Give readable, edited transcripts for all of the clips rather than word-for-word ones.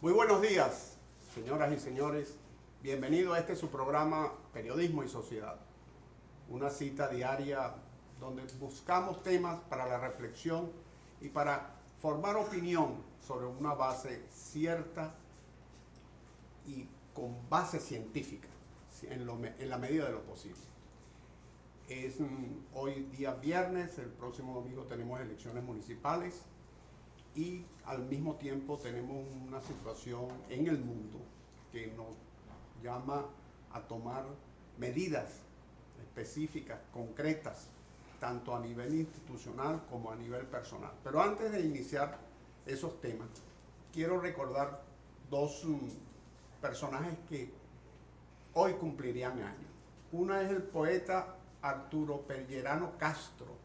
Muy buenos días, señoras y señores. Bienvenido a este su programa Periodismo y Sociedad. Una cita diaria donde buscamos temas para la reflexión y para formar opinión sobre una base cierta y con base científica, en la medida de lo posible. Es hoy día viernes, el próximo domingo tenemos elecciones municipales. Y al mismo tiempo tenemos una situación en el mundo que nos llama a tomar medidas específicas, concretas, tanto a nivel institucional como a nivel personal. Pero antes de iniciar esos temas, quiero recordar dos personajes que hoy cumplirían años. Una es el poeta Arturo Pellerano Castro.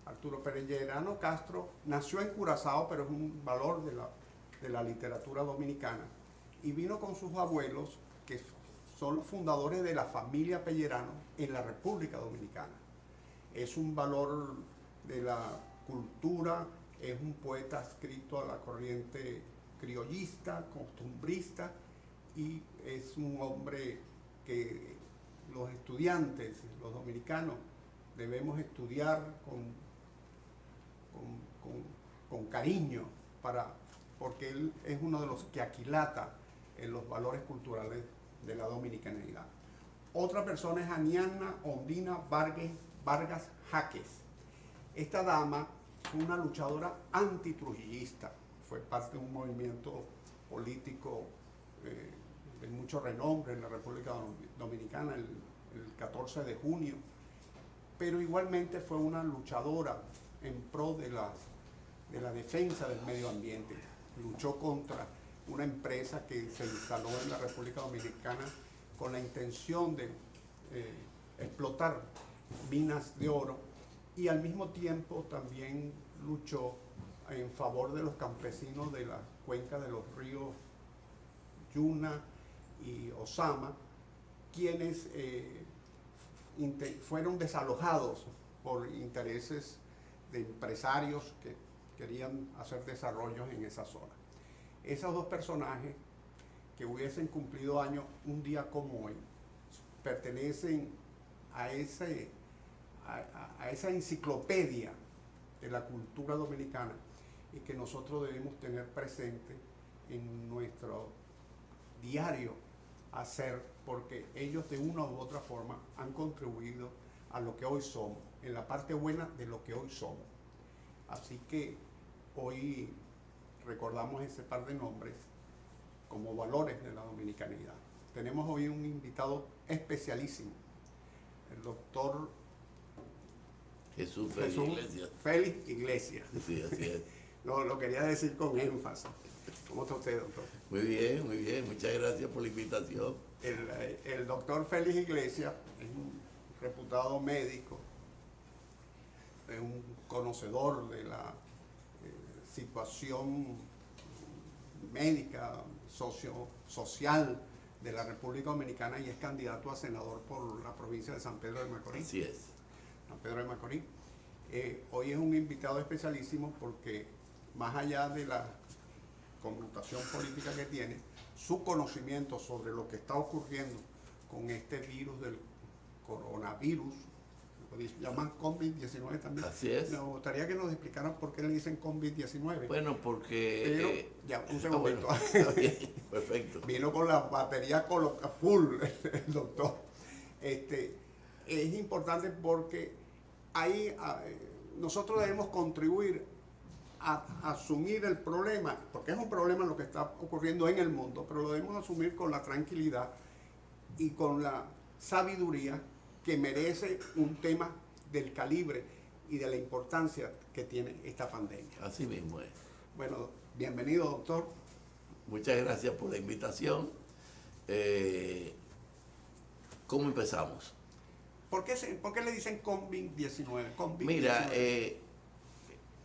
Arturo Pellerano Castro nació en Curazao, pero es un valor de la literatura dominicana, y vino con sus abuelos, que son los fundadores de la familia Pellerano en la República Dominicana. Es un valor de la cultura, es un poeta adscrito a la corriente criollista, costumbrista, y es un hombre que los estudiantes, los dominicanos, debemos estudiar con cariño, porque él es uno de los que aquilata en los valores culturales de la dominicanidad. Otra persona es Aniana Ondina Vargas Jaques. Esta dama fue una luchadora antitrujillista, fue parte de un movimiento político de mucho renombre en la República Dominicana el 14 de junio, pero igualmente fue una luchadora en pro de la defensa del medio ambiente. Luchó contra una empresa que se instaló en la República Dominicana con la intención de explotar minas de oro, y al mismo tiempo también luchó en favor de los campesinos de la cuenca de los ríos Yuna y Osama, quienes fueron desalojados por intereses de empresarios que querían hacer desarrollos en esa zona. Esos dos personajes que hubiesen cumplido años un día como hoy pertenecen a esa enciclopedia de la cultura dominicana, y que nosotros debemos tener presente en nuestro diario hacer, porque ellos de una u otra forma han contribuido a lo que hoy somos, en la parte buena de lo que hoy somos. Así que hoy recordamos ese par de nombres como valores de la dominicanidad. Tenemos hoy un invitado especialísimo, el doctor Jesús Félix Iglesias. Sí, así es. Lo quería decir con énfasis. ¿Cómo está usted, doctor? Muy bien, muy bien. Muchas gracias por la invitación. El doctor Félix Iglesias es un reputado médico, es un conocedor de la situación médica, social de la República Dominicana, y es candidato a senador por la provincia de San Pedro de Macorís. Así es. San Pedro de Macorís. Hoy es un invitado especialísimo porque, más allá de la connotación política que tiene, su conocimiento sobre lo que está ocurriendo con este virus del coronavirus, lo llaman COVID-19 también. Así es. Me gustaría que nos explicaran por qué le dicen COVID-19. Bueno, porque... Pero, ya, un segundito. Bueno, está bien, perfecto. Vino con la batería full el doctor. Es importante porque ahí nosotros debemos contribuir a asumir el problema, porque es un problema lo que está ocurriendo en el mundo, pero lo debemos asumir con la tranquilidad y con la sabiduría que merece un tema del calibre y de la importancia que tiene esta pandemia. Así mismo es. Bueno, bienvenido, doctor. Muchas gracias por la invitación. ¿Cómo empezamos? ¿Por qué le dicen COVID-19? Mira,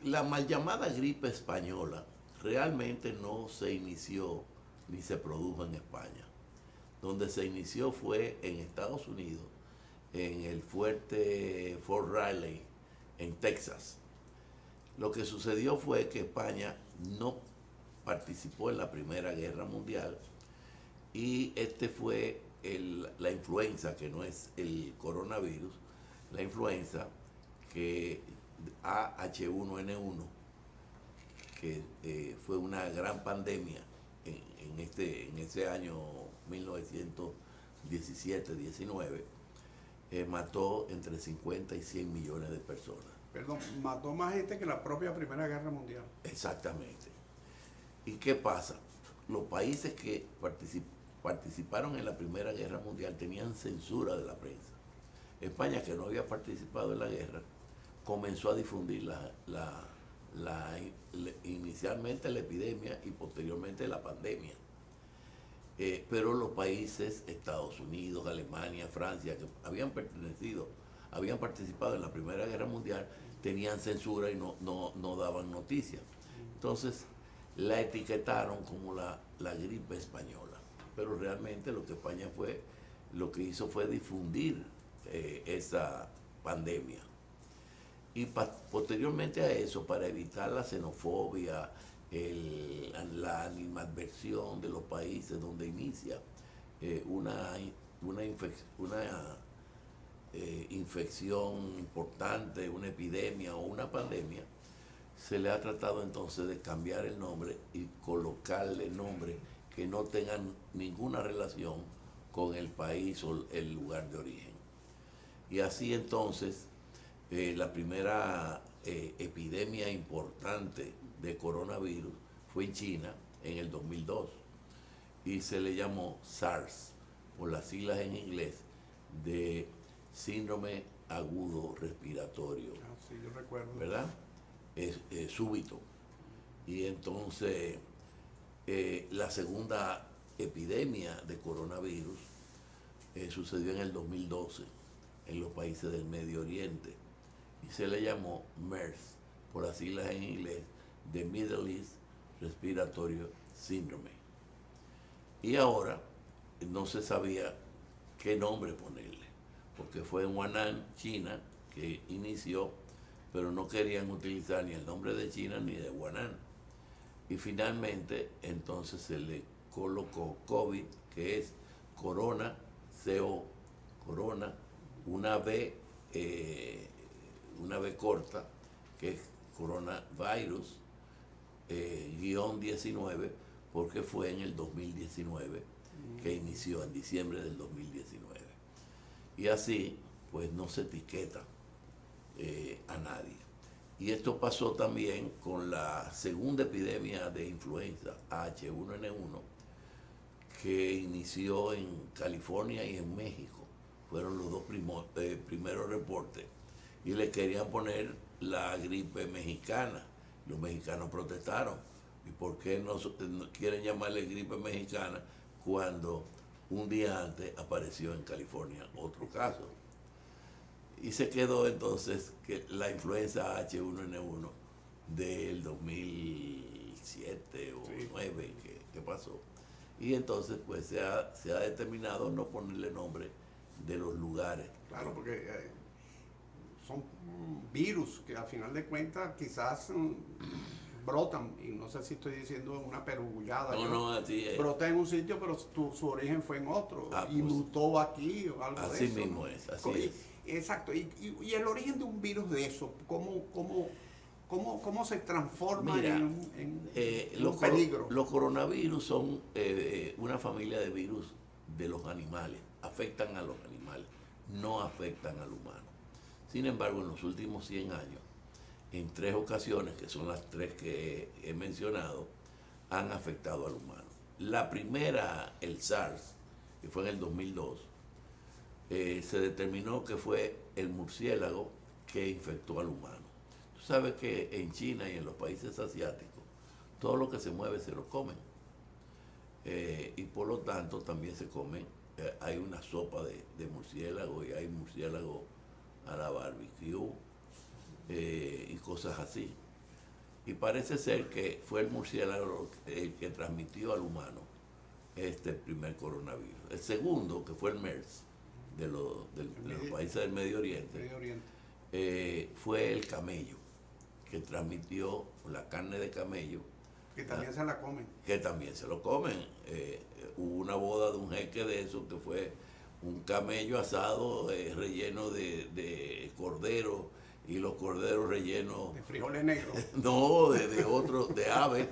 La mal llamada gripe española realmente no se inició ni se produjo en España. Donde se inició fue en Estados Unidos, en el fuerte Fort Riley, en Texas. Lo que sucedió fue que España no participó en la Primera Guerra Mundial y este fue la influenza, que no es el coronavirus, la influenza que AH1N1, que fue una gran pandemia en ese año 1917-19, mató entre 50 y 100 millones de personas. Perdón, mató más gente que la propia Primera Guerra Mundial. Exactamente. ¿Y qué pasa? Los países que participaron en la Primera Guerra Mundial tenían censura de la prensa. España, que no había participado en la guerra, comenzó a difundir inicialmente la epidemia y posteriormente la pandemia. Pero los países, Estados Unidos, Alemania, Francia, que habían participado en la Primera Guerra Mundial, tenían censura y no daban noticias. Entonces, la etiquetaron como la gripe española. Pero realmente lo que España lo que hizo fue difundir esa pandemia. Y posteriormente a eso, para evitar la xenofobia, la animadversión de los países donde inicia una infección importante, una epidemia o una pandemia, se le ha tratado entonces de cambiar el nombre y colocarle nombres que no tengan ninguna relación con el país o el lugar de origen. Y así entonces, la primera epidemia importante de coronavirus fue en China en el 2002 y se le llamó SARS, por las siglas en inglés de síndrome agudo respiratorio. Sí, yo recuerdo. ¿Verdad? Es súbito. Y entonces la segunda epidemia de coronavirus sucedió en el 2012 en los países del Medio Oriente y se le llamó MERS, por las siglas en inglés de Middle East Respiratory Syndrome. Y ahora no se sabía qué nombre ponerle, porque fue en Wuhan, China, que inició, pero no querían utilizar ni el nombre de China ni de Wuhan. Y finalmente entonces se le colocó COVID, que es corona, corona, una B corta, que es coronavirus, guión 19, porque fue en el 2019 que inició, en diciembre del 2019. Y así, pues no se etiqueta a nadie. Y esto pasó también con la segunda epidemia de influenza, H1N1, que inició en California y en México. Fueron los dos primeros reportes. Y le querían poner la gripe mexicana. Los mexicanos protestaron. ¿Y por qué no quieren llamarle gripe mexicana cuando un día antes apareció en California otro caso? Y se quedó entonces que la influenza H1N1 del 2007 o 2009 que pasó. Y entonces pues se ha determinado no ponerle nombre de los lugares. Claro, porque son virus que al final de cuentas quizás brotan, y no sé si estoy diciendo una perullada. No, así es. Brota en un sitio, pero su origen fue en otro, y pues, mutó aquí o algo de eso. Así mismo es, así es. Exacto, y el origen de un virus de eso, ¿cómo se transforma? Mira, en un peligro? Los coronavirus son una familia de virus de los animales, afectan a los animales, no afectan al humano. Sin embargo, en los últimos 100 años, en 3 ocasiones, que son las 3 que he mencionado, han afectado al humano. La primera, el SARS, que fue en el 2002, se determinó que fue el murciélago que infectó al humano. Tú sabes que en China y en los países asiáticos, todo lo que se mueve se lo comen. Y por lo tanto también se comen, hay una sopa de murciélago y hay murciélago a la barbecue y cosas así. Y parece ser que fue el murciélago el que transmitió al humano este primer coronavirus. El segundo, que fue el MERS, de los países del Medio Oriente, fue el camello, que transmitió la carne de camello. Que también se la comen. Que también se lo comen. Hubo una boda de un jeque de eso que fue un camello asado relleno de cordero, y los corderos rellenos de frijoles negros. No, de aves,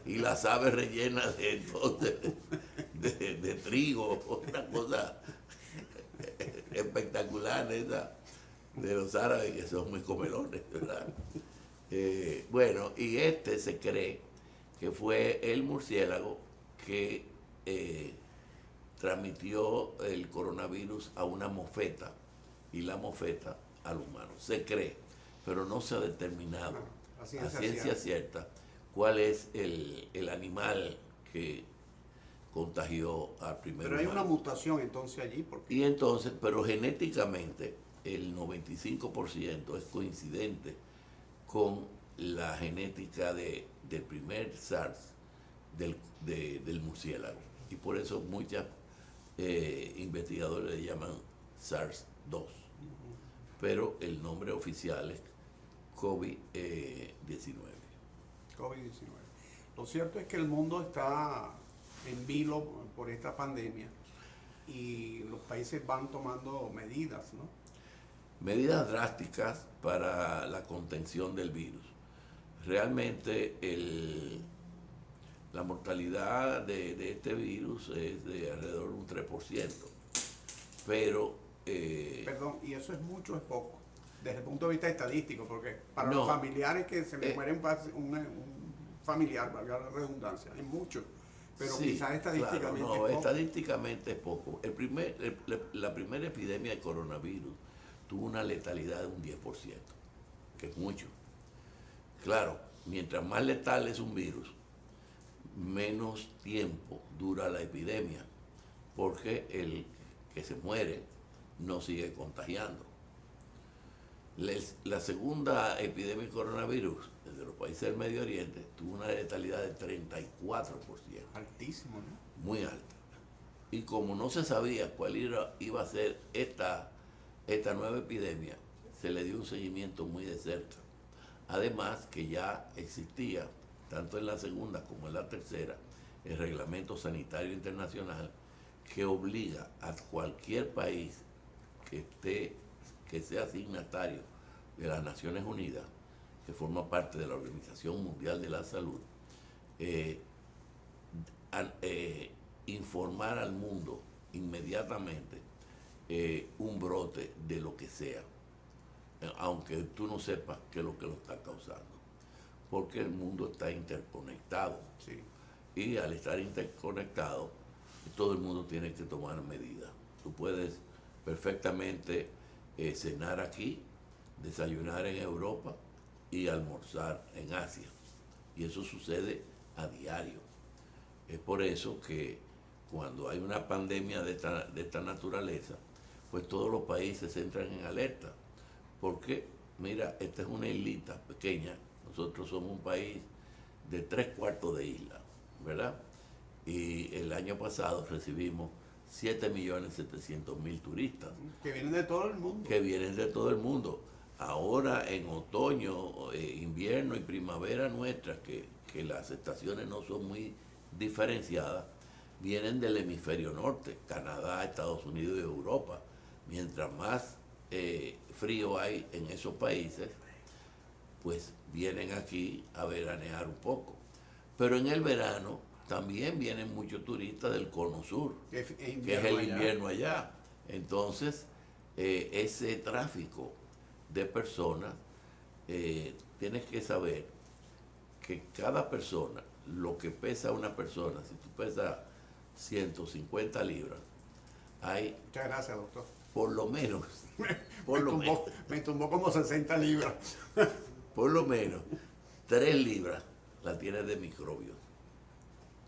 y las aves rellenas de trigo, una cosa espectacular esa de los árabes, que son muy comelones, ¿verdad? Bueno, y se cree que fue el murciélago que transmitió el coronavirus a una mofeta, y la mofeta al humano. Se cree, pero no se ha determinado a ciencia cierta cuál es el animal que contagió al primer Pero hay humano. una mutación entonces allí. Y entonces, pero genéticamente el 95% es coincidente con la genética del primer SARS del murciélago. Y por eso muchos investigadores le llaman SARS-2. Pero el nombre oficial es COVID-19. COVID-19. Lo cierto es que el mundo está en vilo por esta pandemia y los países van tomando medidas, ¿no? Medidas drásticas para la contención del virus. Realmente la mortalidad de este virus es de alrededor de un 3%. Pero perdón, ¿y eso es mucho o es poco? Desde el punto de vista estadístico, porque para no, los familiares que se les muere un familiar, valga la redundancia, es mucho. Pero sí, quizás estadísticamente claro, es poco. Estadísticamente es poco. La primera epidemia de coronavirus tuvo una letalidad de un 10%, que es mucho. Claro, mientras más letal es un virus, menos tiempo dura la epidemia, porque el que se muere no sigue contagiando. La segunda epidemia de coronavirus desde los países del Medio Oriente tuvo una letalidad de 34%. Altísimo, ¿no? Muy alta. Y como no se sabía cuál iba a ser esta nueva epidemia, se le dio un seguimiento muy de cerca. Además que ya existía, tanto en la segunda como en la tercera, el Reglamento Sanitario Internacional, que obliga a cualquier país que sea signatario de las Naciones Unidas, que forma parte de la Organización Mundial de la Salud, informar al mundo inmediatamente un brote de lo que sea, aunque tú no sepas qué es lo que lo está causando, porque el mundo está interconectado. Sí. Y al estar interconectado, todo el mundo tiene que tomar medidas. Tú puedes perfectamente cenar aquí, desayunar en Europa y almorzar en Asia. Y eso sucede a diario. Es por eso que cuando hay una pandemia de esta naturaleza, pues todos los países entran en alerta. Porque, mira, esta es una islita pequeña. Nosotros somos un país de 3/4 de isla, ¿verdad? Y el año pasado recibimos 7.700.000 turistas. Que vienen de todo el mundo. Que vienen de todo el mundo. Ahora en otoño, invierno y primavera nuestra, que las estaciones no son muy diferenciadas, vienen del hemisferio norte, Canadá, Estados Unidos y Europa. Mientras más frío hay en esos países, pues vienen aquí a veranear un poco. Pero en el verano también vienen muchos turistas del cono sur, que es el invierno allá. Entonces, ese tráfico de personas, tienes que saber que cada persona, lo que pesa una persona, si tú pesas 150 libras, hay... Muchas gracias, doctor. Por lo menos, me tumbó como 60 libras. Por lo menos 3 libras la tienes de microbios.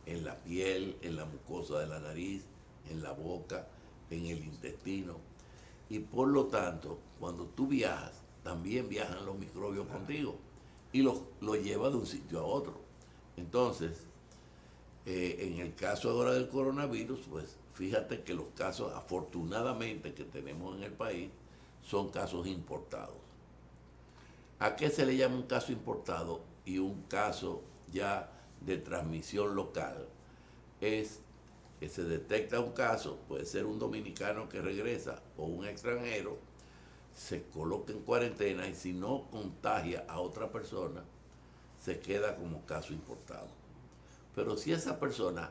En la piel, en la mucosa de la nariz, en la boca, en el intestino. Y por lo tanto, cuando tú viajas, también viajan los microbios contigo. y lo lleva de un sitio a otro. Entonces, en el caso ahora del coronavirus, pues fíjate que los casos afortunadamente que tenemos en el país son casos importados. ¿A qué se le llama un caso importado y un caso ya de transmisión local? Es que se detecta un caso, puede ser un dominicano que regresa o un extranjero, se coloca en cuarentena y si no contagia a otra persona, se queda como caso importado. Pero si esa persona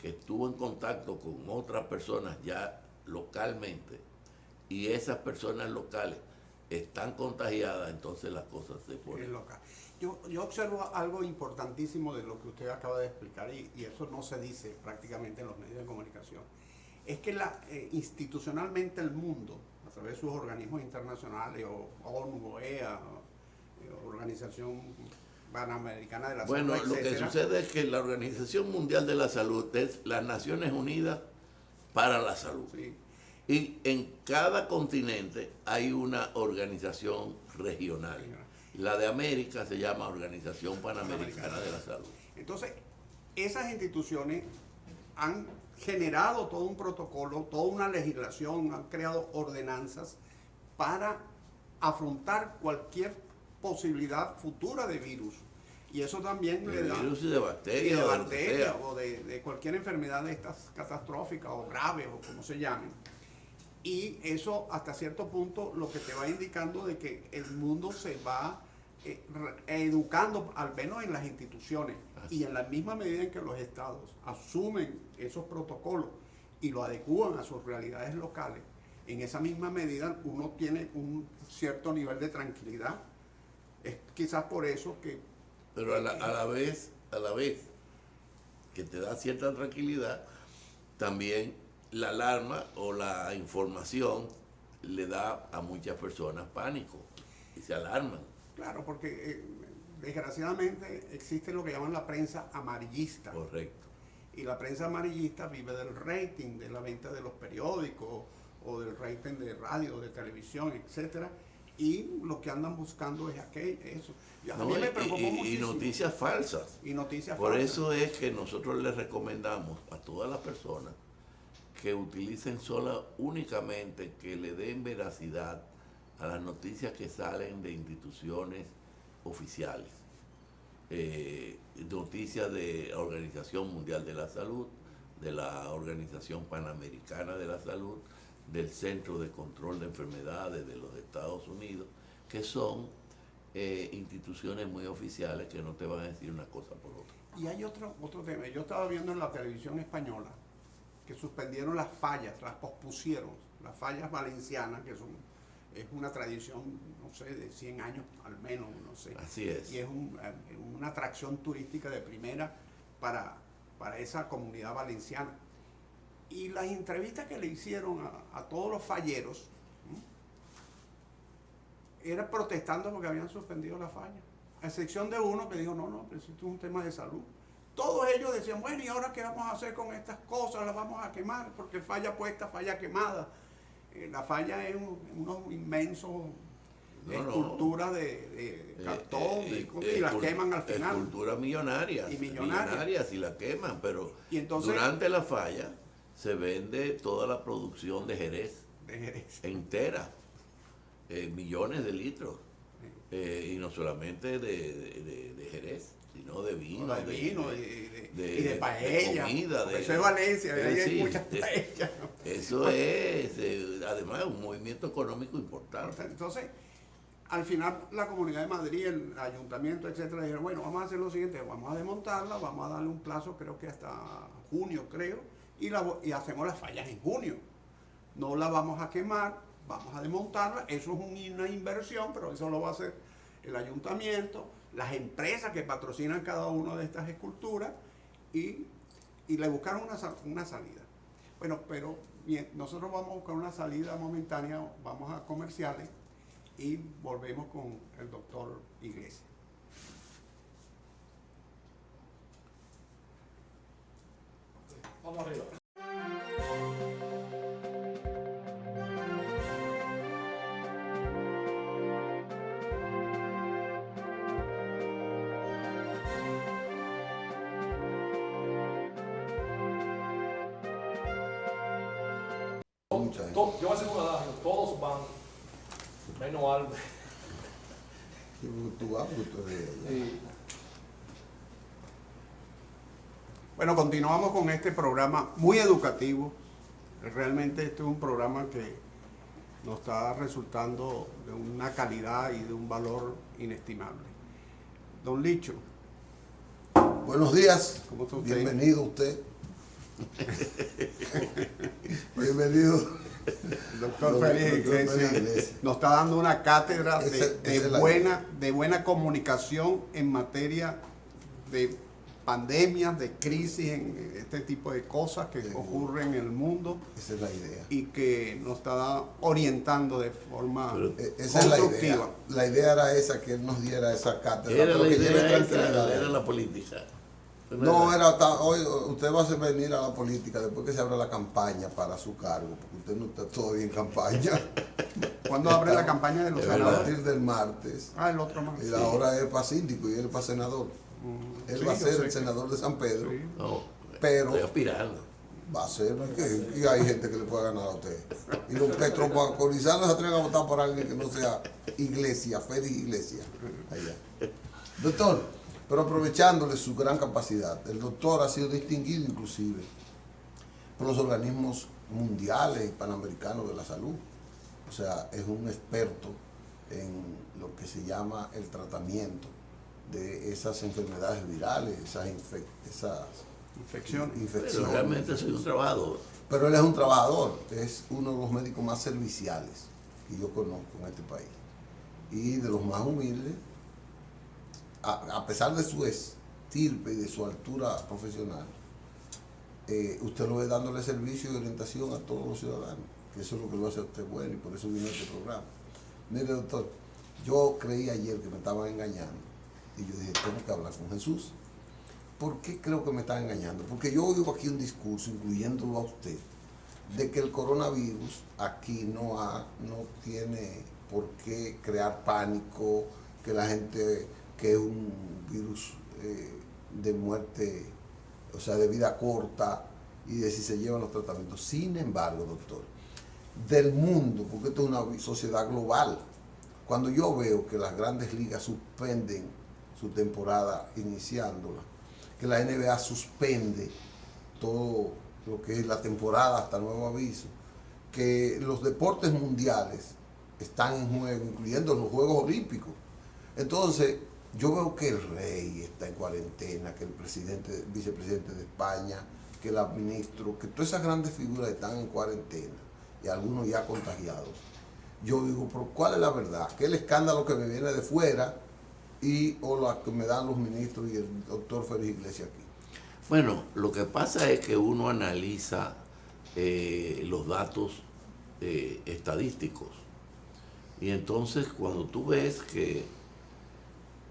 que estuvo en contacto con otras personas ya localmente y esas personas locales están contagiadas, entonces las cosas se ponen. Local. Yo observo algo importantísimo de lo que usted acaba de explicar y eso no se dice prácticamente en los medios de comunicación. Es que institucionalmente el mundo, a través de sus organismos internacionales, o ONU, OEA, Organización Panamericana de la Salud, Bueno, lo que etcétera, sucede es que la Organización Mundial de la Salud es las Naciones Unidas para la Salud. sí, Y en cada continente hay una organización regional. La de América se llama Organización Panamericana de la Salud. entonces, esas instituciones han generado todo un protocolo, toda una legislación, han creado ordenanzas para afrontar cualquier posibilidad futura de virus. Y eso también De le da... virus y de bacterias, de o de lo que bacterias sea. o de cualquier enfermedad de estas catastróficas o graves o como se llamen. Y eso hasta cierto punto lo que te va indicando de que el mundo se va educando, al menos en las instituciones. Y en la misma medida en que los estados asumen esos protocolos y lo adecúan a sus realidades locales, en esa misma medida uno tiene un cierto nivel de tranquilidad. Es quizás por eso que... Pero a la vez que te da cierta tranquilidad, también la alarma o la información le da a muchas personas pánico y se alarman. Claro, porque desgraciadamente existe lo que llaman la prensa amarillista. Correcto. Y la prensa amarillista vive del rating, de la venta de los periódicos o del rating de radio, de televisión, etcétera. Y lo que andan buscando es eso. Y a mí me preocupó muchísimo. Y noticias falsas. Y noticias Por falsas. eso es que nosotros les recomendamos a todas las personas que utilicen únicamente, que le den veracidad a las noticias que salen de instituciones oficiales. Noticias de la Organización Mundial de la Salud, de la Organización Panamericana de la Salud, del Centro de Control de Enfermedades de los Estados Unidos, que son instituciones muy oficiales que no te van a decir una cosa por otra. Y hay otro tema. Yo estaba viendo en la televisión española que suspendieron las fallas, las pospusieron, las fallas valencianas, que es una tradición, no sé, de 100 años al menos, no sé. Así es. Y es una atracción turística de primera para esa comunidad valenciana. Y las entrevistas que le hicieron a todos los falleros, era protestando porque habían suspendido la falla. A excepción de uno que dijo, no, pero esto es un tema de salud. Todos ellos decían, bueno, ¿y ahora qué vamos a hacer con estas cosas? Las vamos a quemar, porque falla puesta, falla quemada. La falla es unos inmensos esculturas de cartón y las queman al final. Esculturas millonarias. Y millonarias. Y las queman, pero y entonces, durante la falla se vende toda la producción de Jerez. Entera. Millones de litros. Y no solamente de Jerez, sino de vino, y de paella, de comida. Eso es Valencia, ahí hay sí, muchas paellas. Eso es, además, un movimiento económico importante. Entonces, al final, la Comunidad de Madrid, el ayuntamiento, etcétera, dijeron, bueno, vamos a hacer lo siguiente, vamos a desmontarla, vamos a darle un plazo, creo que hasta junio, y hacemos las fallas en junio. No la vamos a quemar, vamos a desmontarla, eso es una inversión, pero eso lo va a hacer el ayuntamiento, las empresas que patrocinan cada una de estas esculturas y le buscaron una salida. Bueno, pero bien, nosotros vamos a buscar una salida momentánea, vamos a comerciales y volvemos con el doctor Iglesias. Vamos arriba. mucha gente. Yo voy a hacer un adagio, todos van, menos Albert. Sí, porque tú vas, porque tú eres de allá. Bueno, continuamos con este programa muy educativo. Realmente este es un programa que nos está resultando de una calidad y de un valor inestimable. Don Licho, Buenos días, ¿cómo está usted? bienvenido usted. Bienvenido. Doctor Doctor Félix Iglesias Félix Iglesias. nos está dando una cátedra Esa es la de buena comunicación en materia de pandemias, de crisis, en este tipo de cosas que Seguro. ocurren en el mundo Esa es la idea. y que nos está orientando de forma Pero Esa es la constructiva. idea. La idea era esa, que él nos diera esa cátedra. Era pero la que lleve idea tranquilidad. esa, era la política. No, hoy usted va a venir a la política después que se abra la campaña para su cargo, porque usted no está todavía en campaña. ¿Cuándo abre la campaña de los Es A verdad. senadores? partir del martes. Ah, el otro más. Y ahora es para síndico y él es para senador. Él Sí, va a yo ser sé el que- senador de San Pedro. Sí. No, Pero- estoy aspirando. Va a ser, y hay gente que le puede ganar a usted. Y los petropolizanos se atreven a votar por alguien que no sea Iglesias, Félix Iglesias. Allá. Doctor, pero aprovechándole su gran capacidad, el doctor ha sido distinguido inclusive por los organismos mundiales y panamericanos de la salud. O sea, es un experto en lo que se llama el tratamiento de esas enfermedades virales, esas Infección. infecciones. Pero realmente soy un trabajador. Pero él es un trabajador, es uno de los médicos más serviciales que yo conozco en este país. Y de los más humildes, a pesar de su estirpe y de su altura profesional, usted lo ve dándole servicio y orientación a todos los ciudadanos, que eso es lo que lo hace a usted bueno y por eso vino a este programa. Mire, doctor, yo creí ayer que me estaban engañando y yo dije, tengo que hablar con Jesús. ¿Por qué creo que me están engañando? Porque yo oigo aquí un discurso, incluyéndolo a usted, de que el coronavirus aquí no tiene por qué crear pánico, que la gente, que es un virus de muerte, o sea, de vida corta, y de si se llevan los tratamientos. Sin embargo, doctor, del mundo, porque esto es una sociedad global, cuando yo veo que las grandes ligas suspenden su temporada iniciándola, que la NBA suspende todo lo que es la temporada hasta nuevo aviso, que los deportes mundiales están en juego, incluyendo los Juegos Olímpicos. Entonces, yo veo que el rey está en cuarentena, que el vicepresidente de España, que el ministro, que todas esas grandes figuras están en cuarentena y algunos ya contagiados. Yo digo, pero ¿cuál es la verdad? ¿Qué es el escándalo que me viene de fuera o la que me dan los ministros y el doctor Félix Iglesias aquí? Bueno, lo que pasa es que uno analiza los datos estadísticos. Y entonces cuando tú ves que,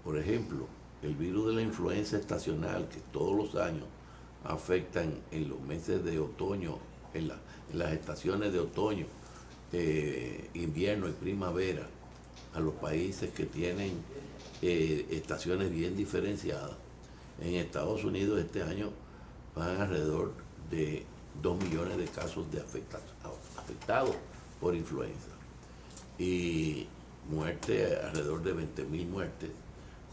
por ejemplo, el virus de la influenza estacional, que todos los años afectan en los meses de otoño, en las estaciones de otoño, invierno y primavera, a los países que tienen estaciones bien diferenciadas. En Estados Unidos este año van alrededor de 2 millones de casos de afectados por influenza y muerte, alrededor de 20.000 muertes,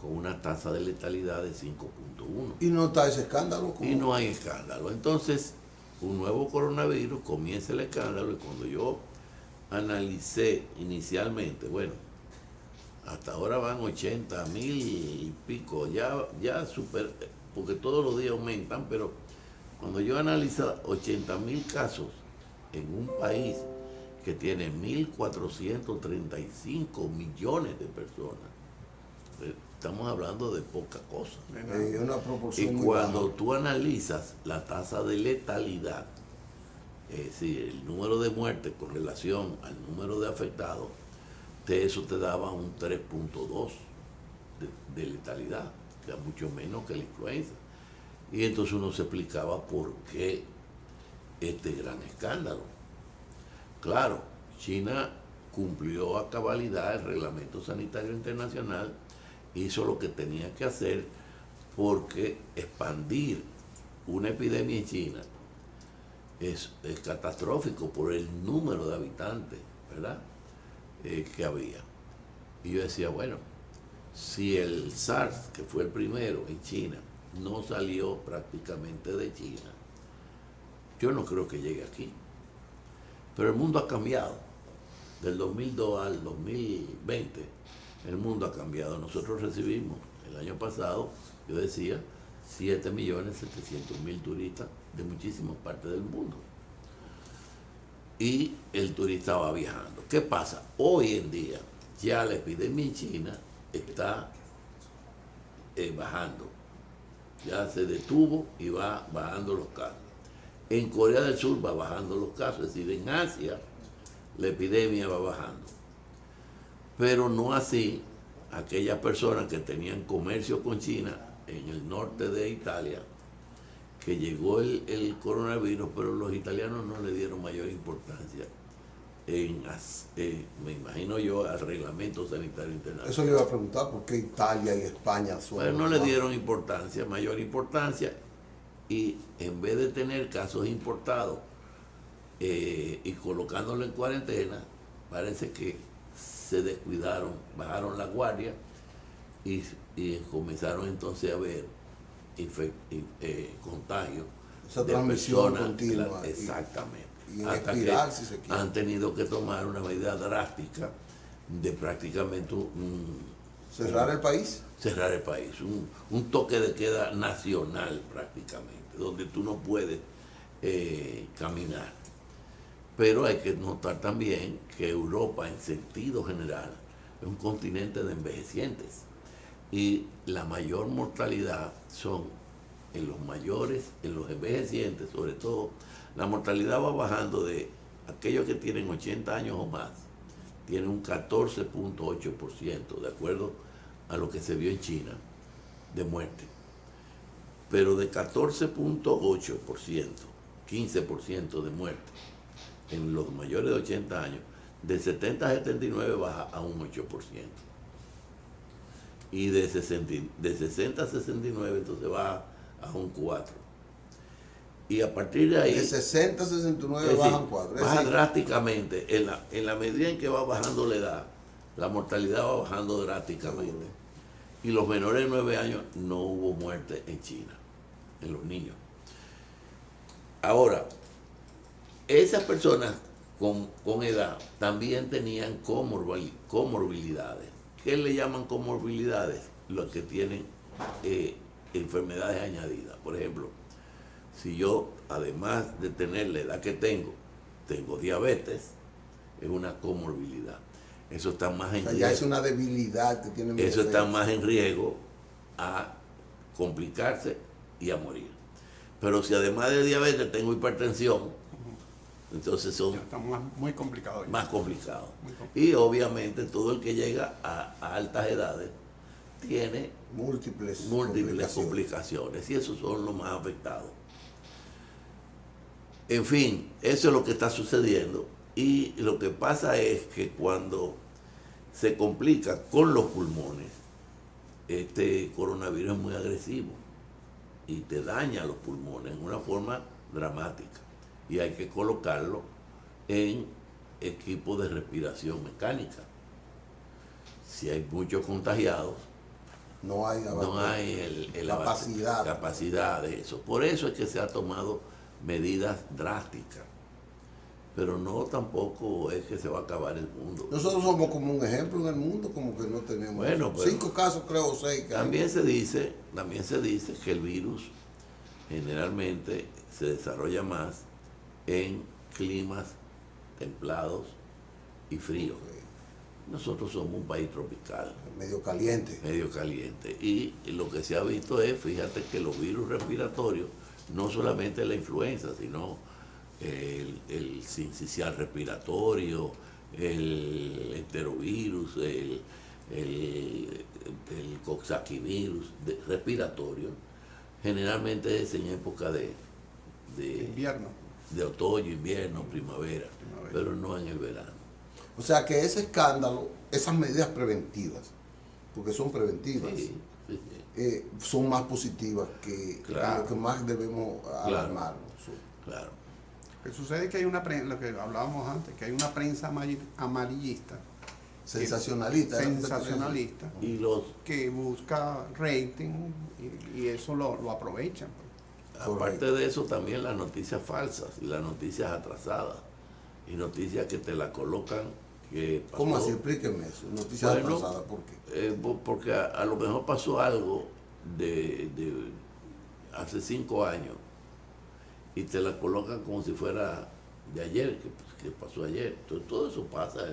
con una tasa de letalidad de 5.1. Y no está ese escándalo. Y no hay escándalo. Entonces, un nuevo coronavirus, comienza el escándalo, y cuando yo analicé inicialmente, bueno, hasta ahora van 80.000 y pico, ya super, porque todos los días aumentan, pero cuando yo analizo 80.000 casos en un país que tiene 1.435 millones de personas, estamos hablando de poca cosa. Una Y proporción muy cuando baja. tú analizas la tasa de letalidad, es decir, el número de muertes con relación al número de afectados, eso te daba un 3.2 de letalidad, que es mucho menos que la influenza. Y entonces uno se explicaba por qué este gran escándalo. Claro, China cumplió a cabalidad el Reglamento Sanitario Internacional, hizo lo que tenía que hacer, porque expandir una epidemia en China es catastrófico por el número de habitantes, ¿verdad? Que había. Y yo decía, bueno, si el SARS, que fue el primero en China, no salió prácticamente de China, yo no creo que llegue aquí. Pero el mundo ha cambiado. Del 2002 al 2020, el mundo ha cambiado. Nosotros recibimos el año pasado, yo decía, 7.700.000 turistas de muchísimas partes del mundo. Y el turista va viajando. ¿Qué pasa? Hoy en día ya la epidemia en China está bajando. Ya se detuvo y va bajando los casos. En Corea del Sur va bajando los casos, es decir, en Asia la epidemia va bajando. Pero no así aquellas personas que tenían comercio con China en el norte de Italia, que llegó el coronavirus, pero los italianos no le dieron mayor importancia me imagino yo, al reglamento sanitario internacional. Eso le iba a preguntar, ¿por qué Italia y España son? Bueno, no le dieron mayor importancia, y en vez de tener casos importados y colocándolo en cuarentena, parece que se descuidaron, bajaron la guardia y comenzaron entonces a ver contagios. Esa de transmisión personas, continua. Exactamente. Y en hasta espiral, que si se quiere. han tenido que tomar una medida drástica de prácticamente ¿Cerrar el país? cerrar el país, un toque de queda nacional prácticamente, donde tú no puedes caminar. Pero hay que notar también que Europa, en sentido general, es un continente de envejecientes, y la mayor mortalidad son en los mayores, en los envejecientes. Sobre todo la mortalidad va bajando de aquellos que tienen 80 años o más, tienen un 14.8%, de acuerdo a lo que se vio en China, de muerte. Pero de 14.8%, 15% de muerte en los mayores de 80 años, de 70 a 79 baja a un 8%. Y de 60 a 69 entonces baja a un 4%. Y a partir de ahí... De 60 a 69 bajan 4. Baja drásticamente. En la medida en que va bajando la edad, la mortalidad va bajando drásticamente. Y los menores de 9 años no hubo muerte en China, en los niños. Ahora, esas personas con edad también tenían comorbilidades. ¿Qué le llaman comorbilidades? Los que tienen enfermedades añadidas. Por ejemplo, si yo, además de tener la edad que tengo diabetes, es una comorbilidad. Eso está más en riesgo. Ya es una debilidad que tiene. Eso está más en riesgo a complicarse y a morir. Pero si además de diabetes tengo hipertensión, entonces son muy complicados. más complicados. Y obviamente todo el que llega a altas edades tiene múltiples complicaciones, y esos son los más afectados. En fin, eso es lo que está sucediendo, y lo que pasa es que cuando se complica con los pulmones, este coronavirus es muy agresivo y te daña los pulmones en una forma dramática, y hay que colocarlo en equipo de respiración mecánica. Si hay muchos contagiados, no hay capacidad de eso. Por eso es que se ha tomado medidas drásticas, pero no tampoco es que se va a acabar el mundo. Nosotros somos como un ejemplo en el mundo, como que no tenemos. Bueno, 5 casos, creo, 6. También se dice que el virus generalmente se desarrolla más en climas templados y fríos. Nosotros somos un país tropical. Medio caliente. Y lo que se ha visto es, fíjate, que los virus respiratorios, no solamente la influenza, sino el sincicial respiratorio, el enterovirus, el coxsackievirus respiratorio, generalmente es en época de invierno, de otoño, invierno, primavera, pero no en el verano. O sea que ese escándalo, esas medidas preventivas, porque son preventivas, son más positivas que lo que más debemos alarmarnos. Claro. Lo que sucede es que hay una prensa, lo que hablábamos antes, que hay una prensa amarillista, sensacionalista, Y los, que busca rating y eso lo aprovechan. Pues. aparte de eso, también las noticias falsas y las noticias atrasadas y noticias que te la colocan que pasó. ¿Cómo así? Explíqueme eso. Noticias Bueno, atrasadas, ¿por qué? Porque a lo mejor pasó algo de hace 5 años y te la colocan como si fuera de ayer, que pasó ayer. Entonces, todo eso pasa.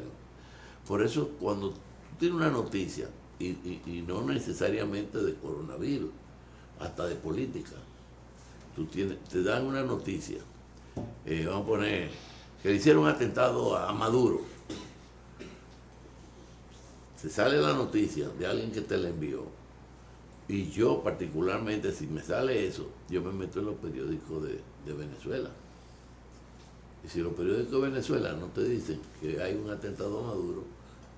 Por eso, cuando tú tienes una noticia, y no necesariamente de coronavirus, hasta de política, te dan una noticia, vamos a poner, que le hicieron un atentado a Maduro. Se sale la noticia de alguien que te la envió, y yo particularmente, si me sale eso, yo me meto en los periódicos de Venezuela. Y si los periódicos de Venezuela no te dicen que hay un atentado a Maduro,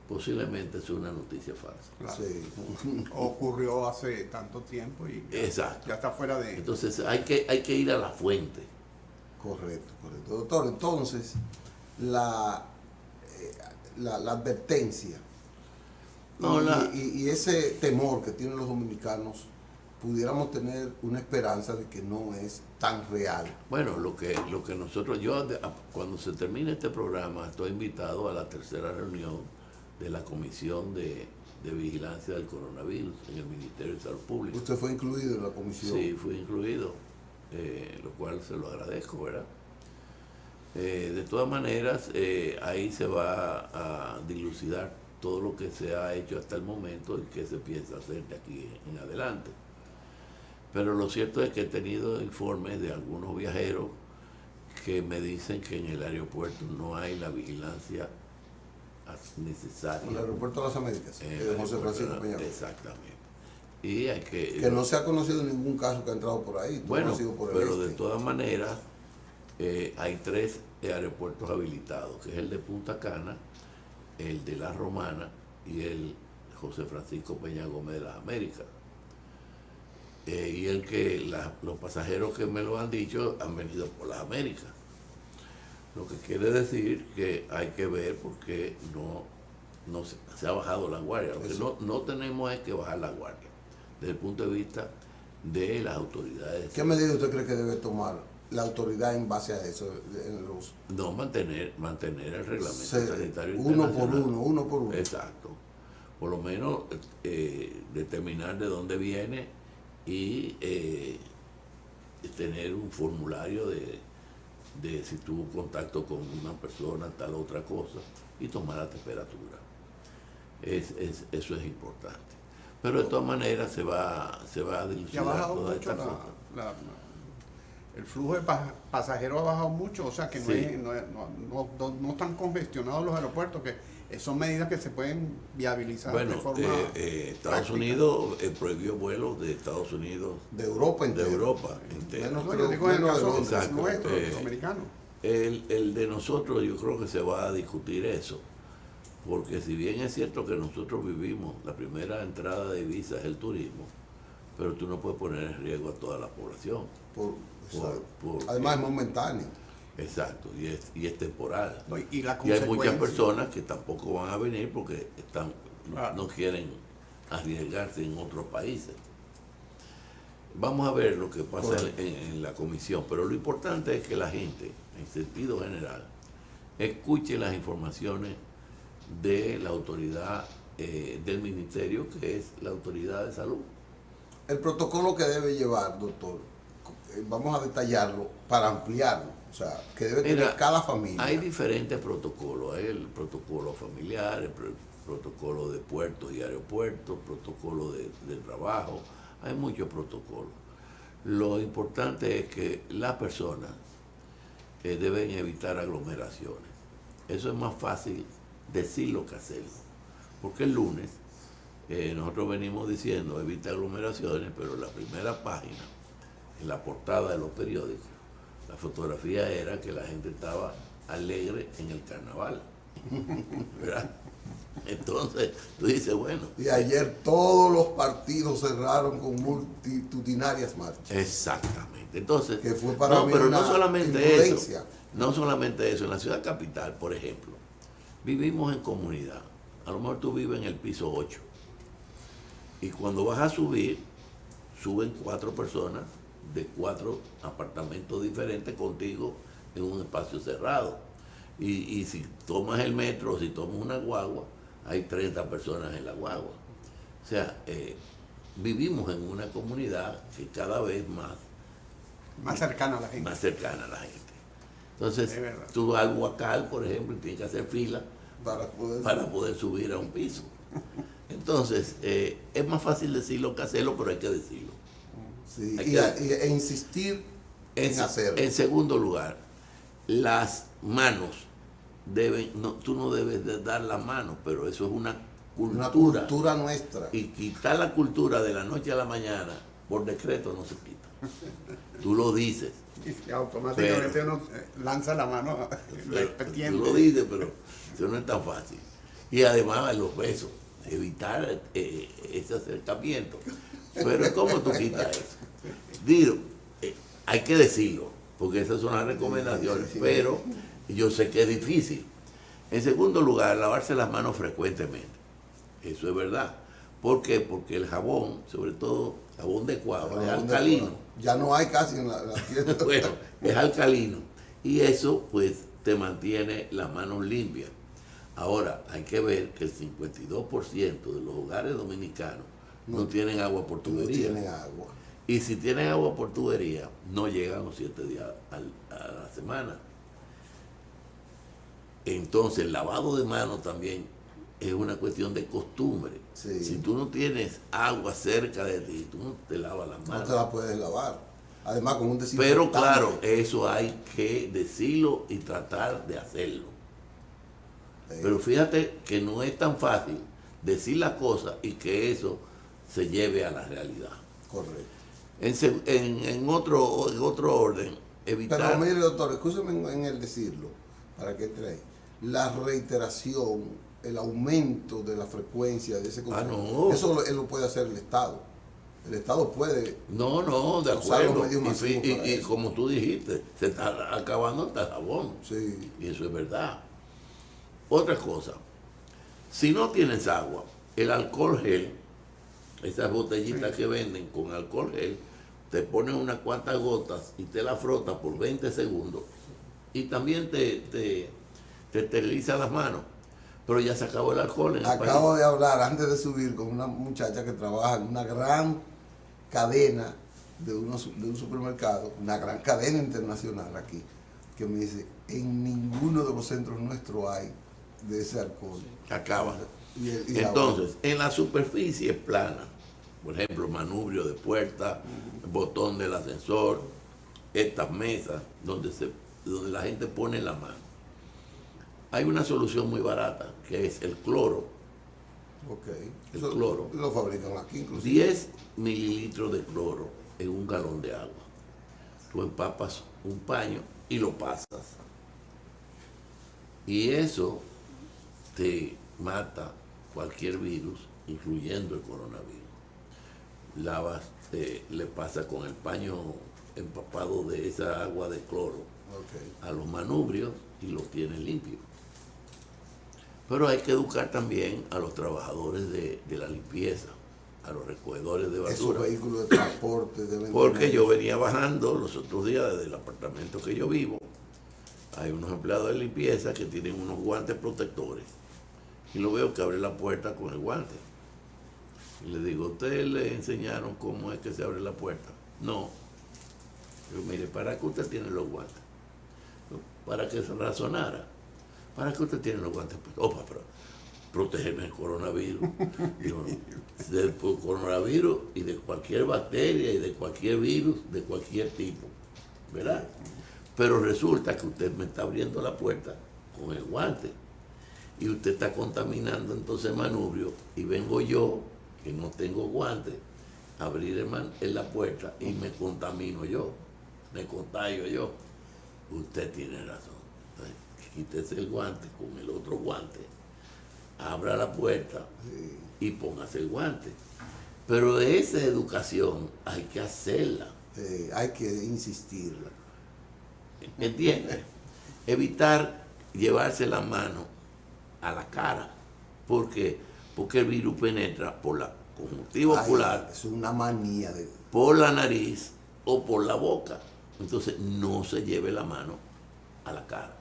posiblemente es una noticia falsa. Claro. Sí. Ocurrió hace tanto tiempo y Exacto. ya está fuera de... Entonces hay que ir a la fuente. Correcto. Doctor, entonces, la advertencia No, y ese temor que tienen los dominicanos, pudiéramos tener una esperanza de que no es tan real. Bueno, lo que nosotros, cuando se termine este programa, estoy invitado a la tercera reunión de la Comisión de Vigilancia del Coronavirus en el Ministerio de Salud Pública. Usted fue incluido en la comisión. Sí, fui incluido, lo cual se lo agradezco, ¿verdad? De todas maneras, ahí se va a dilucidar todo lo que se ha hecho hasta el momento y qué se piensa hacer de aquí en adelante. Pero lo cierto es que he tenido informes de algunos viajeros que me dicen que en el aeropuerto no hay la vigilancia necesaria. En el aeropuerto de las Américas, de José Francisco Peña. Exactamente. Y hay Que no se ha conocido ningún caso que ha entrado por ahí. Bueno, ha sido por el pero de este. todas maneras, hay 3 aeropuertos habilitados, que es el de Punta Cana, el de La Romana y el José Francisco Peña Gómez de las Américas. Y los pasajeros que me lo han dicho han venido por las Américas. Lo que quiere decir que hay que ver porque no se ha bajado la guardia. Lo que no tenemos es que bajar la guardia desde el punto de vista de las autoridades. ¿Qué medida usted cree que debe tomar la autoridad en base a eso? No, mantener el reglamento sanitario uno por internacional. uno. Exacto. Por lo menos determinar de dónde viene y tener un formulario de si tuvo contacto con una persona, tal otra cosa, y tomar la temperatura. Eso es importante. Pero de todas maneras se va a dilucidar. Ya ha bajado toda mucho esta cosa. el flujo de pasajeros ha bajado mucho, o sea que Sí. no están congestionados los aeropuertos, que son medidas que se pueden viabilizar Bueno, de forma Estados práctica. Unidos prohibió vuelos de Estados Unidos, De Europa de entera. Europa entera. Menos No, yo digo en el menos de caso Londres. Exacto. nuestro, americano. El de nosotros, yo creo que se va a discutir eso, porque si bien es cierto que nosotros vivimos, la primera entrada de visa es el turismo, pero tú no puedes poner en riesgo a toda la población. Además es momentáneo. Exacto, y es temporal. No, y la Y hay muchas consecuencia- personas que tampoco van a venir porque Claro. no quieren arriesgarse en otros países. Vamos a ver lo que pasa en la comisión, pero lo importante es que la gente, en sentido general, escuche las informaciones de la autoridad del ministerio, que es la autoridad de salud. El protocolo que debe llevar, doctor, vamos a detallarlo para ampliarlo. O sea, que debe tener Mira, cada familia. Hay diferentes protocolos. Hay el protocolo familiar, el protocolo de puertos y aeropuertos, protocolo de trabajo. Hay muchos protocolos. Lo importante es que las personas deben evitar aglomeraciones. Eso es más fácil decirlo que hacerlo. Porque el lunes nosotros venimos diciendo evita aglomeraciones, pero en la primera página, en la portada de los periódicos, la fotografía era que la gente estaba alegre en el carnaval, ¿verdad? Entonces, tú dices, bueno. Y ayer todos los partidos cerraron con multitudinarias marchas. Exactamente. Entonces, Que fue para mí pero una no solamente imprudencia. eso. No solamente eso. En la ciudad capital, por ejemplo, vivimos en comunidad. A lo mejor tú vives en el piso 8. Y cuando vas a subir, suben 4 personas de 4 apartamentos diferentes contigo en un espacio cerrado. Y si tomas el metro o si tomas una guagua, hay 30 personas en la guagua. O sea, vivimos en una comunidad que cada vez Más cercana a la gente. más cercana a la gente. Entonces, Es verdad. tú vas al Huacal, por ejemplo, y tienes que hacer fila para poder subir a un piso. Entonces, es más fácil decirlo que hacerlo, pero hay que decirlo. Sí, Hay que- e insistir en hacerlo. En segundo lugar, las manos tú no debes de dar las manos, pero eso es una Una cultura. cultura nuestra. Y quitar la cultura de la noche a la mañana, por decreto no se quita. Tú lo dices. Y automáticamente Pero- uno lanza la mano, Pero, tiende. tú lo dices, pero eso no es tan fácil. Y además los besos, evitar ese acercamiento. Pero es como tú quitas eso. Digo, hay que decirlo, porque esas son las recomendaciones, Sí. pero yo sé que es difícil. En segundo lugar, lavarse las manos frecuentemente. Eso es verdad. ¿Por qué? Porque el jabón, sobre todo jabón de cuava, es alcalino. Ya no hay casi en la tienda. Bueno, es alcalino. Y eso, pues, te mantiene las manos limpias. Ahora, hay que ver que el 52% de los hogares dominicanos no tienen agua por No tubería. tienen agua. Y si tienen agua por tubería, no llegan los 7 días a la semana. Entonces, el lavado de manos también es una cuestión de costumbre. Sí. Si tú no tienes agua cerca de ti, tú no te lavas las No manos. te la puedes lavar. Además, con un desinfectante. Pero claro, eso hay que decirlo y tratar de hacerlo. Pero fíjate que no es tan fácil decir las cosas y que eso se lleve a la realidad. Correcto. En otro orden, evitar... Pero mire, doctor, escúcheme en el decirlo, para que entre ahí. La reiteración, el aumento de la frecuencia de ese consumo, no. eso lo puede hacer el Estado. El Estado puede. No, de usar los acuerdo. medios masivos para Y eso. como tú dijiste, se está acabando hasta el jabón. Sí. Y eso es verdad. Otra cosa, si no tienes agua, el alcohol gel, esas botellitas que venden con alcohol gel, te ponen unas cuantas gotas y te la frotas por 20 segundos y también te esteriliza las manos. Pero ya se acabó el alcohol en el Acabo país. de hablar antes de subir con una muchacha que trabaja en una gran cadena de un supermercado, una gran cadena internacional aquí, que me dice, en ninguno de los centros nuestros hay de ese alcohol. Acaba. Y la Entonces, en la superficie plana, por ejemplo, manubrio de puerta, botón del ascensor, estas mesas donde la gente pone la mano, hay una solución muy barata, que es el cloro. Ok. El Eso cloro. lo fabrican aquí inclusive. 10 mililitros de cloro en un galón de agua. Tú empapas un paño y lo pasas. Y eso te mata cualquier virus, incluyendo el coronavirus. Le pasa con el paño empapado de esa agua de cloro Ok. a los manubrios y los tienes limpios. Pero hay que educar también a los trabajadores de la limpieza, a los recogedores de Esos basura. vehículos de transporte deben Porque tener- yo venía bajando los otros días desde el apartamento que yo vivo. Hay unos empleados de limpieza que tienen unos guantes protectores. Y lo veo que abre la puerta con el guante. Y le digo, ¿ustedes le enseñaron cómo es que se abre la puerta? No. Yo, mire, ¿para qué usted tiene los guantes? Para que se razonara. ¿Para qué usted tiene los guantes? Opa, pero protegerme del coronavirus. Digo, del coronavirus y de cualquier bacteria y de cualquier virus, de cualquier tipo. ¿Verdad? Pero resulta que usted me está abriendo la puerta con el guante. Y usted está contaminando entonces el manubrio. Y vengo yo, que no tengo guantes, a abrir en la puerta y me contamino yo. Me contagio yo. Usted tiene razón. Entonces, quítese el guante con el otro guante abra la puerta Sí, y póngase el guante. Pero esa educación hay que hacerla, hay que insistirla. ¿entiendes? Evitar llevarse la mano a la cara. ¿Por qué? Porque el virus penetra por la conjuntiva Ay, ocular, es una manía de... por la nariz o por la boca. Entonces no se lleve la mano a la cara.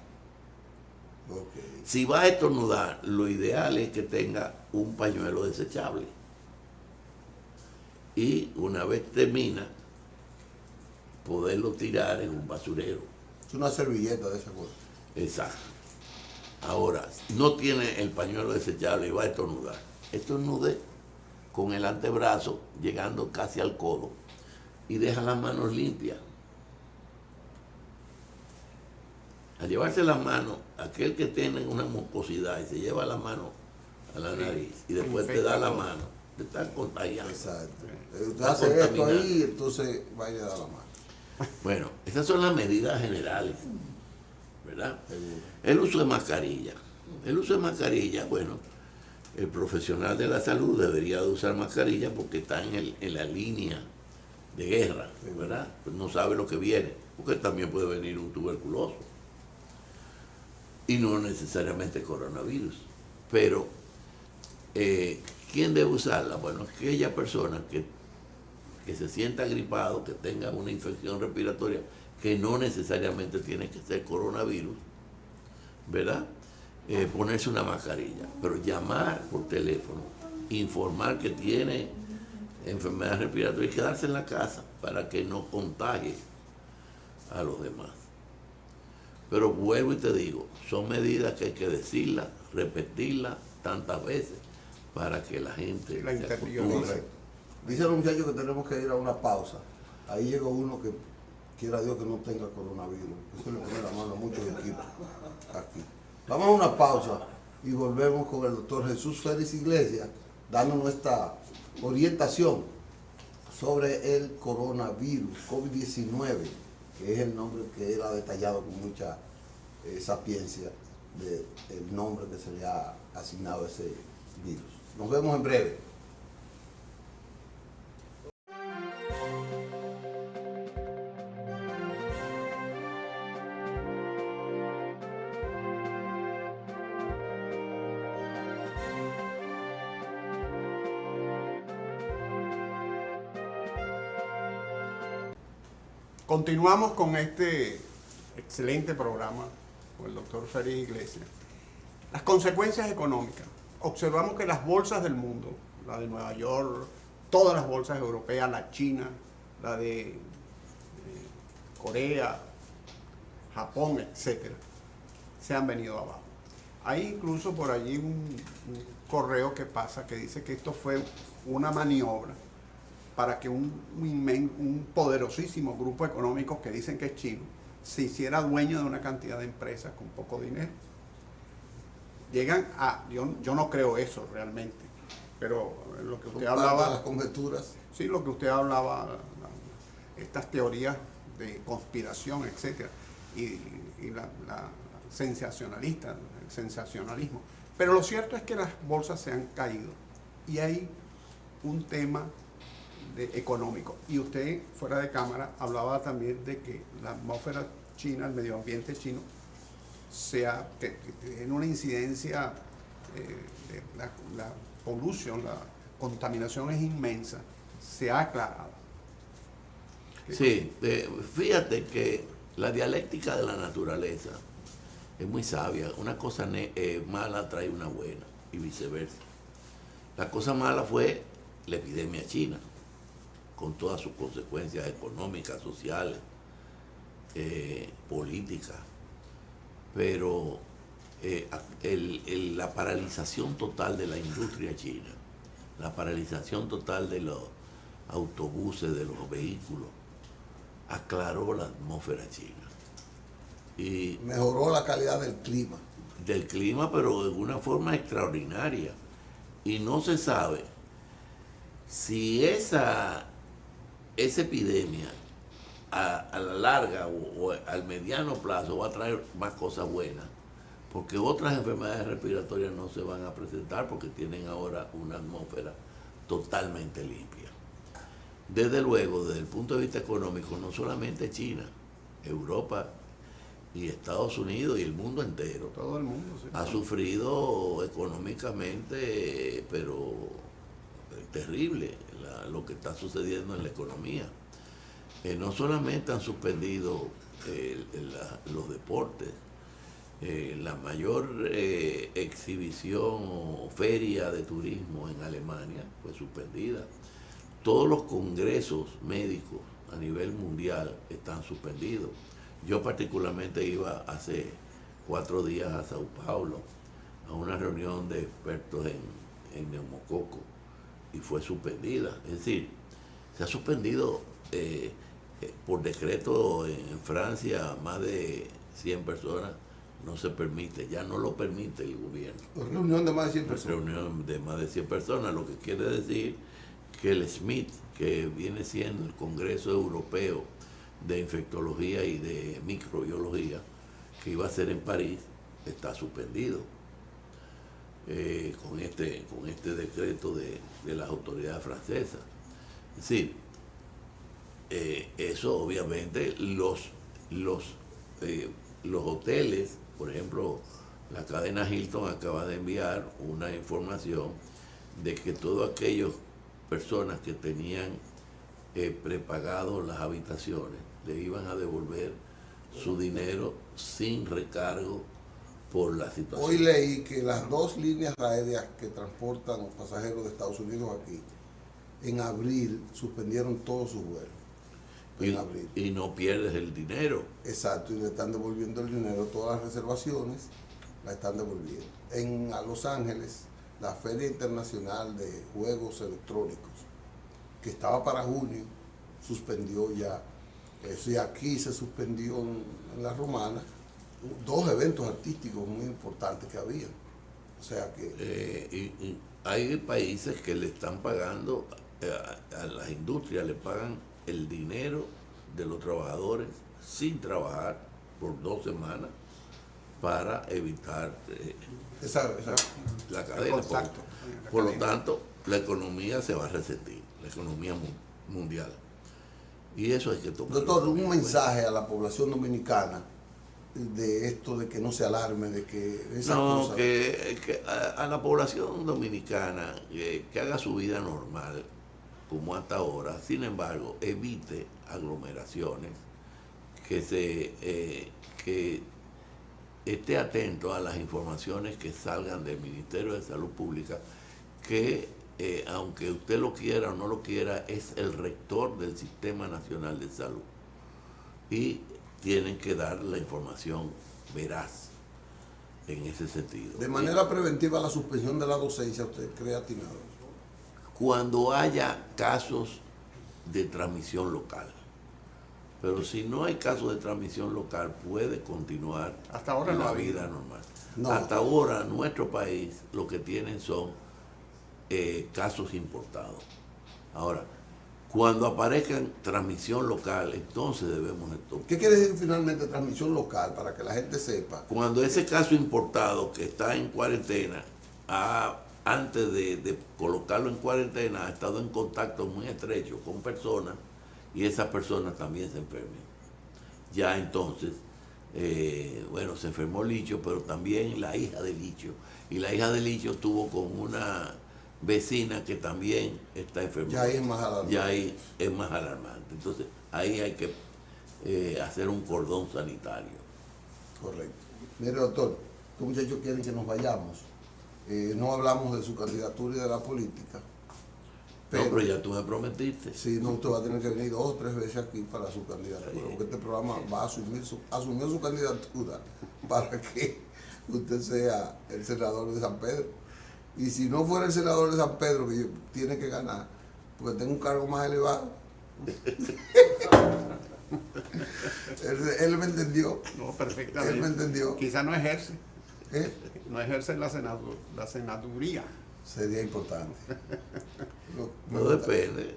Ok. Si va a estornudar, lo ideal es que tenga un pañuelo desechable. Y una vez termina, poderlo tirar en un basurero. Es una servilleta de esa cosa. Exacto. Ahora, si no tiene el pañuelo desechable y va a estornudar, estornude con el antebrazo llegando casi al codo y deja las manos limpias. Al llevarse las manos, aquel que tiene una mucosidad y se lleva la mano a la nariz y después te da la mano, te están contagiando. Exacto. Usted Está hace esto contaminado. ahí, entonces vaya a dar la mano. Bueno, esas son las medidas generales, ¿verdad? Seguro. El uso de mascarilla. El uso de mascarilla, bueno, el profesional de la salud debería de usar mascarilla porque está en la línea de guerra, ¿verdad? Pues no sabe lo que viene, porque también puede venir un tuberculoso. Y no necesariamente coronavirus. Pero, ¿quién debe usarla? Bueno, aquella persona que se sienta gripado, que tenga una infección respiratoria, que no necesariamente tiene que ser coronavirus, ¿verdad? Ponerse una mascarilla, pero llamar por teléfono, informar que tiene enfermedad respiratoria y quedarse en la casa para que no contagie a los demás. Pero vuelvo y te digo, son medidas que hay que decirlas, repetirlas tantas veces para que la gente La se interiorice. acostumbre. Dice los muchachos que tenemos que ir a una pausa. Ahí llegó uno que quiera Dios que no tenga coronavirus. Eso le pone la mano a muchos equipos aquí. Vamos a una pausa y volvemos con el doctor Jesús Félix Iglesias dando nuestra orientación sobre el coronavirus, COVID-19, que es el nombre que él ha detallado con mucha sapiencia del nombre que se le ha asignado a ese virus. Nos vemos en breve. Continuamos con este excelente programa con el doctor Félix Iglesias. Las consecuencias económicas. Observamos que las bolsas del mundo, la de Nueva York, todas las bolsas europeas, la China, la de Corea, Japón, etcétera, se han venido abajo. Hay incluso por allí un correo que pasa que dice que esto fue una maniobra para que un poderosísimo grupo económico que dicen que es chino se hiciera dueño de una cantidad de empresas con poco dinero. Llegan a, yo no creo eso realmente, pero lo que usted Son parte de las hablaba, conjeturas. sí, lo que usted hablaba, estas teorías de conspiración, etcétera, y la sensacionalista, el sensacionalismo. Pero lo cierto es que las bolsas se han caído y hay un tema económico. Y usted, fuera de cámara, hablaba también de que la atmósfera china, el medio ambiente chino, tiene una incidencia, la polución, la contaminación es inmensa, se ha aclarado. Sí, fíjate que la dialéctica de la naturaleza es muy sabia. Una cosa mala trae una buena y viceversa. La cosa mala fue la epidemia china, con todas sus consecuencias económicas, sociales, políticas. Pero la paralización total de la industria china, la paralización total de los autobuses, de los vehículos, aclaró la atmósfera china. Y Mejoró la calidad del clima. del clima, pero de una forma extraordinaria. Y no se sabe si esa epidemia a la larga o al mediano plazo va a traer más cosas buenas porque otras enfermedades respiratorias no se van a presentar porque tienen ahora una atmósfera totalmente limpia. Desde luego, desde el punto de vista económico, no solamente China, Europa y Estados Unidos y el mundo entero Todo el mundo, sí. ha sufrido económicamente, pero terrible lo que está sucediendo en la economía. No solamente han suspendido los deportes, la mayor exhibición o feria de turismo en Alemania fue suspendida. Todos los congresos médicos a nivel mundial están suspendidos. Yo particularmente iba hace 4 días a Sao Paulo a una reunión de expertos en neumococo y fue suspendida. Es decir, se ha suspendido por decreto en Francia más de 100 personas. No se permite, ya no lo permite el gobierno. Reunión de más de 100 personas. Reunión de más de 100 personas, lo que quiere decir que el SMIT, que viene siendo el Congreso Europeo de Infectología y de Microbiología, que iba a ser en París, está suspendido con este decreto de las autoridades francesas. Es decir, eso obviamente los hoteles, por ejemplo, la cadena Hilton acaba de enviar una información de que todas aquellas personas que tenían prepagado las habitaciones le iban a devolver su dinero sin recargo por la situación. Hoy leí que las 2 líneas aéreas que transportan pasajeros de Estados Unidos aquí, en abril suspendieron todos sus vuelos. En abril. Y no pierdes el dinero. Exacto, y le están devolviendo el dinero, todas las reservaciones la están devolviendo. En Los Ángeles, la Feria Internacional de Juegos Electrónicos, que estaba para junio, suspendió ya. Eso, y aquí se suspendió en la Romana 2 eventos artísticos muy importantes que había. O sea que... y hay países que le están pagando, a las industrias le pagan el dinero de los trabajadores sin trabajar por 2 semanas para evitar la cadena. Por lo tanto, la economía se va a resentir, la economía mundial. Y eso hay que tomarlo. Doctor, un mensaje a la población dominicana de esto, de que no se alarme, de que esas cosas... que a la población dominicana que haga su vida normal, como hasta ahora. Sin embargo, evite aglomeraciones, que esté atento a las informaciones que salgan del Ministerio de Salud Pública, que aunque usted lo quiera o no lo quiera, es el rector del Sistema Nacional de Salud. Y tienen que dar la información veraz en ese sentido. De manera preventiva, la suspensión de la docencia, ¿usted cree atinado? Cuando haya casos de transmisión local. Pero si no hay casos de transmisión local, puede continuar Hasta ahora la no ha vida habido. normal. No. Hasta ahora, nuestro país lo que tienen son casos importados. Ahora, cuando aparezcan transmisión local, entonces debemos esto. ¿Qué quiere decir finalmente transmisión local, para que la gente sepa? Cuando ese caso importado que está en cuarentena, antes de colocarlo en cuarentena, ha estado en contacto muy estrecho con personas y esas personas también se enfermen. Ya entonces, se enfermó Licho, pero también la hija de Licho. Y la hija de Licho estuvo con una vecina que también está enferma. Ya ahí es más alarmante. Ya ahí es más alarmante. Entonces, ahí hay que hacer un cordón sanitario. Correcto. Mire, doctor, estos muchachos quieren que nos vayamos. No hablamos de su candidatura y de la política. Pero ya tú me prometiste. Sí, no, usted va a tener que venir 2 o 3 veces aquí para su candidatura, porque este programa va a asumió su candidatura para que usted sea el senador de San Pedro. Y si no fuera el senador de San Pedro, que tiene que ganar, porque tengo un cargo más elevado. él me entendió. No, perfectamente. Él me entendió. Quizá no ejerce. ¿Eh? No ejerce la senaduría. Sería importante. No depende.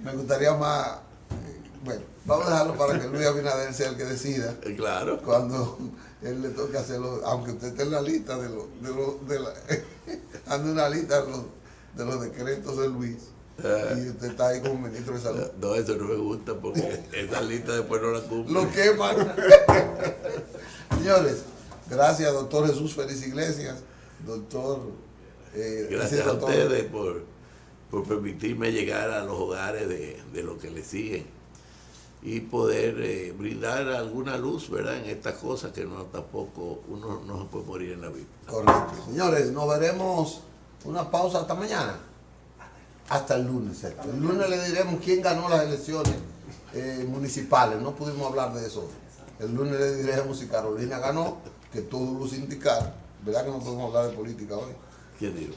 Me gustaría más Bueno, vamos a dejarlo para que Luis Abinader sea el que decida Claro. cuando él le toque hacerlo, aunque usted esté en la lista ande una lista de los decretos de Luis y usted está ahí como ministro de salud. No, eso no me gusta porque esa lista después no la cumple. Lo queman. Señores, gracias, doctor Jesús Félix Iglesias, doctor. Gracias a ustedes por permitirme llegar a los hogares de los que le siguen y poder brindar alguna luz, ¿verdad?, en estas cosas que no tampoco uno no se puede morir en la vida. Correcto. Señores, nos veremos una pausa hasta mañana. Hasta el lunes. ¿Cierto? El lunes le diremos quién ganó las elecciones municipales. No pudimos hablar de eso. El lunes le diremos si Carolina ganó, que todo luce indicar. ¿Verdad que no podemos hablar de política hoy? ¿Quién dijo?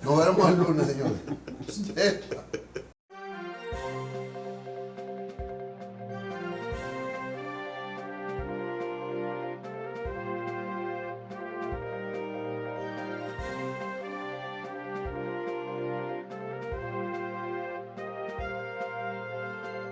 Nos veremos el lunes, señores.